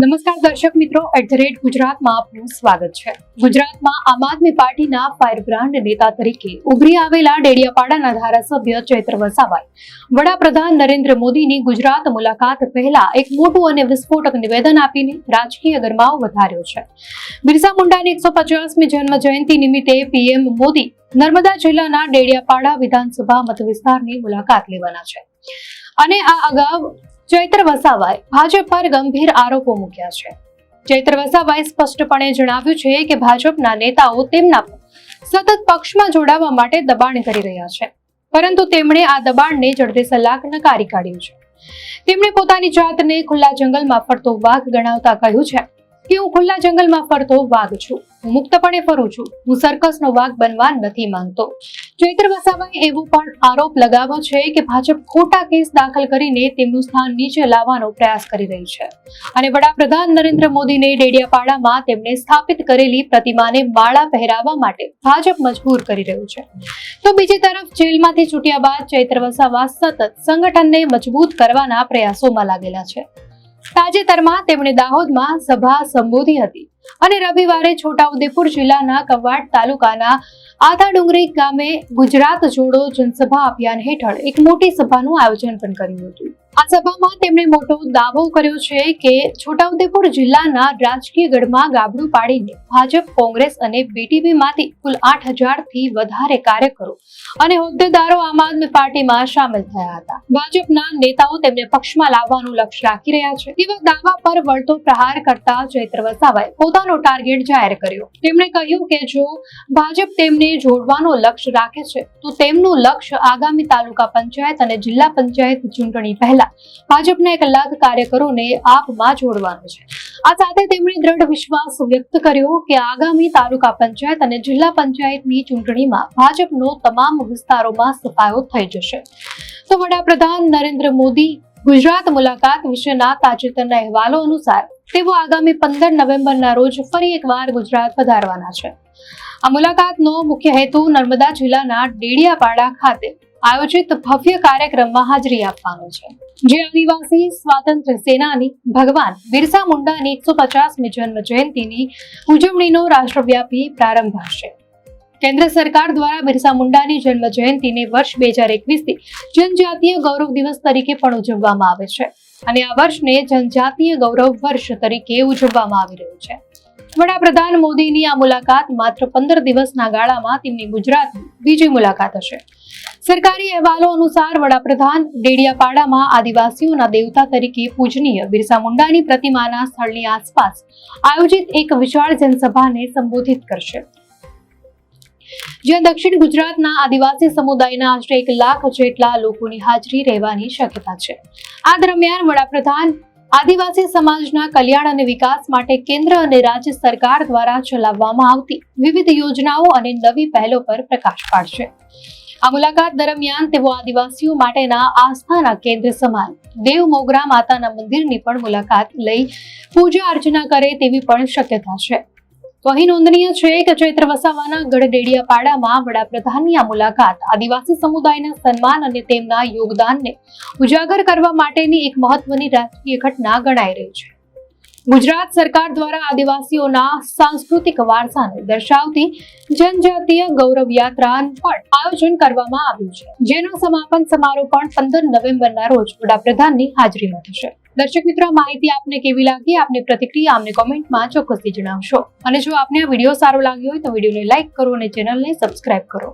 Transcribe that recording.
નમસ્કાર દર્શક મિત્રો, @ગુજરાતમાં આપનું સ્વાગત છે। ગુજરાતમાં આમ આદમી પાર્ટીના ફાયરબ્રાન્ડ નેતા તરીકે ઉભરી આવેલા ડેડિયાપાડાના ધારાસભ્ય ચૈત્ર વસાવાએ વડાપ્રધાન નરેન્દ્ર મોદીની ગુજરાત મુલાકાત પહેલા એક મોટું અને વિસ્ફોટક નિવેદન આપીને રાજકીય ગરમાવો વધાર્યો છે। બિરસા મુંડાની 150મી જન્મ જયંતિ નિમિત્તે પીએમ મોદી નર્મદા જિલ્લાના ડેડિયાપાડા વિધાનસભા મત વિસ્તારની મુલાકાત લેવાના છે અને આ અગાઉ ચૈત્ર વસાવાએ ભાજપ પર ગંભીર આરોપો મૂક્યા છે। ચૈત્ર વસાવાએ સ્પષ્ટપણે જણાવ્યું છે કે ભાજપના નેતાઓ તેમના સતત પક્ષમાં જોડાવા માટે દબાણ કરી રહ્યા છે, પરંતુ તેમણે આ દબાણને જડબે સલાક નકારી કાઢ્યું છે। તેમણે પોતાની જાતને ખુલ્લા જંગલમાં ફરતો વાઘ ગણાવતા કહ્યું છે કે હું ખુલ્લા જંગલમાં ફરતો વાઘ છું, હું મુક્તપણે ફરું છું, હું સર્કસનો વાઘ બનવા નથી માંગતો। ચૈત્ર વસાવાએ એવો પણ આરોપ લગાવ્યો છે કે ભાજપ ખોટા કેસ દાખલ કરીને તેમનું સ્થાન નીચે લાવવાનો પ્રયાસ કરી રહી છે અને વડાપ્રધાન નરેન્દ્ર મોદીને ડેડિયાપાડામાં તેમણે સ્થાપિત કરેલી પ્રતિમાને માળા પહેરાવવા માટે ભાજપ મજબૂર કરી રહ્યું છે। તો બીજી તરફ જેલમાંથી છૂટ્યા બાદ ચૈત્ર વસાવા સતત સંગઠનને મજબૂત કરવાના પ્રયાસોમાં લાગેલા છે। તાજેતરમાં તેમણે દાહોદમાં સભા સંબોધી હતી અને રવિવારે છોટાઉદેપુર જિલ્લાના કવાડ તાલુકાના આધા ડુંગરી ગામે ગુજરાત જોડો જનસભા અભિયાન હેઠળ એક મોટી સભાનું આયોજન પણ કર્યું હતું। આ સભામાં તેમણે મોટો દાવો કર્યો છે કે છોટાઉદેપુર જિલ્લાના રાજકીય ગઢમાં ગાબડું પાડીને ભાજપ, કોંગ્રેસ અને બીટીપી માંથી કુલ 8000 થી વધારે કાર્યકરો અને હોદ્દેદારો આમ આદમી પાર્ટીમાં સામેલ થયા હતા। ભાજપના નેતાઓ તેમને પક્ષમાં લાવવાનું લક્ષ્ય રાખી રહ્યા છે તેવા દાવા પર વળતો પ્રહાર કરતા ચૈત્ર વસાવાએ પોતાનો ટાર્ગેટ જાહેર કર્યો। તેમણે કહ્યું કે જો ભાજપ તેમને જોડવાનો લક્ષ્ય રાખે છે તો તેમનું લક્ષ્ય આગામી તાલુકા પંચાયત અને જિલ્લા પંચાયત ચૂંટણી પહેલા ભાજપના 1 લાખ કાર્યકરોને આપમાં જોડવાનો છે। આ સાથે તેમણે દ્રઢ વિશ્વાસ વ્યક્ત કર્યો કે આગામી તાલુકા પંચાયત અને જિલ્લા પંચાયતની ચૂંટણીમાં ભાજપનો તમામ વિસ્તારોમાં સફાયો થઈ જશે। તો વડાપ્રધાન નરેન્દ્ર મોદી ગુજરાત મુલાકાત વિશેના તાજેતરના અહેવાલો અનુસાર તેઓ આગામી 15 નવેમ્બરના રોજ ફરી એકવાર ગુજરાત પધારવાના છે। આ મુલાકાતનો મુખ્ય હેતુ નર્મદા જિલ્લાના ડેડિયાપાડા ખાતે આયોજિત ભવ્ય કાર્યક્રમમાં હાજરી આપવાનો છે, જે આદિવાસી સ્વાતંત્ર્ય સેનાની ભગવાન બિરસા મુંડાની 150મી જન્મ જયંતિની ઉજવણીનો રાષ્ટ્રવ્યાપી પ્રારંભ હશે। કેન્દ્ર સરકાર દ્વારા બિરસા મુંડાની જન્મ જયંતિને વર્ષ 2021થી જનજાતીય ગૌરવ દિવસ તરીકે પણ ઉજવવામાં આવે છે અને આ વર્ષને જનજાતીય ગૌરવ વર્ષ તરીકે ઉજવવામાં આવી રહ્યું છે। વડાપ્રધાન મોદીની આ મુલાકાત માત્ર 15 દિવસના ગાળામાં તેમની ગુજરાતની બીજી મુલાકાત હશે। સરકારી અહેવાલો અનુસાર વડાપ્રધાન ડેડિયાપાડામાં આદિવાસીઓના દેવતા તરીકે પૂજનીય બિરસા મુંડાની પ્રતિમાના સ્થળની આસપાસ આયોજિત એક વિશાળ જનસભાને સંબોધિત કરશે, જ્યાં દક્ષિણ ગુજરાતના આદિવાસી સમુદાયના આશરે 1 લાખ જેટલા લોકોની હાજરી રહેવાની શક્યતા છે। આ દરમિયાન વડાપ્રધાન આદિવાસી સમાજના કલ્યાણ અને વિકાસ માટે કેન્દ્ર અને રાજ્ય સરકાર દ્વારા ચલાવવામાં આવતી વિવિધ યોજનાઓ અને નવી પહેલો પર પ્રકાશ પાડશે। આ મુલાકાત દરમિયાન તેઓ આદિવાસીઓ માટેના આસ્થાના કેન્દ્ર સમાન દેવ મોગરા માતાના મંદિરની પણ મુલાકાત લઈ પૂજા અર્ચના કરે તેવી પણ શક્યતા છે। તો અહીં નોંધનીય છે કે ચૈત્ર વસાવાના ગઢ ડેડિયાપાડામાં વડાપ્રધાનની આ મુલાકાત આદિવાસી સમુદાયના સન્માન અને તેમના યોગદાનને ઉજાગર કરવા માટેની એક મહત્વની રાજકીય ઘટના ગણાઈ રહી છે। ગુજરાત સરકાર દ્વારા આદિવાસીઓના સાંસ્કૃતિક વારસાને દર્શાવતી જનજાતીય ગૌરવ યાત્રાનું પણ આયોજન કરવામાં આવ્યું છે, જેનો સમાપન સમારોહ પણ 15 નવેમ્બરના રોજ વડાપ્રધાનની હાજરીમાં થશે। દર્શક મિત્રો, માહિતી આપને કેવી લાગી? આપની પ્રતિક્રિયા અમને કોમેન્ટમાં ચોક્કસથી જણાવશો અને જો આપને આ વિડીયો સારો લાગ્યો હોય તો વિડીયોને લાઈક કરો અને ચેનલને સબસ્ક્રાઇબ કરો।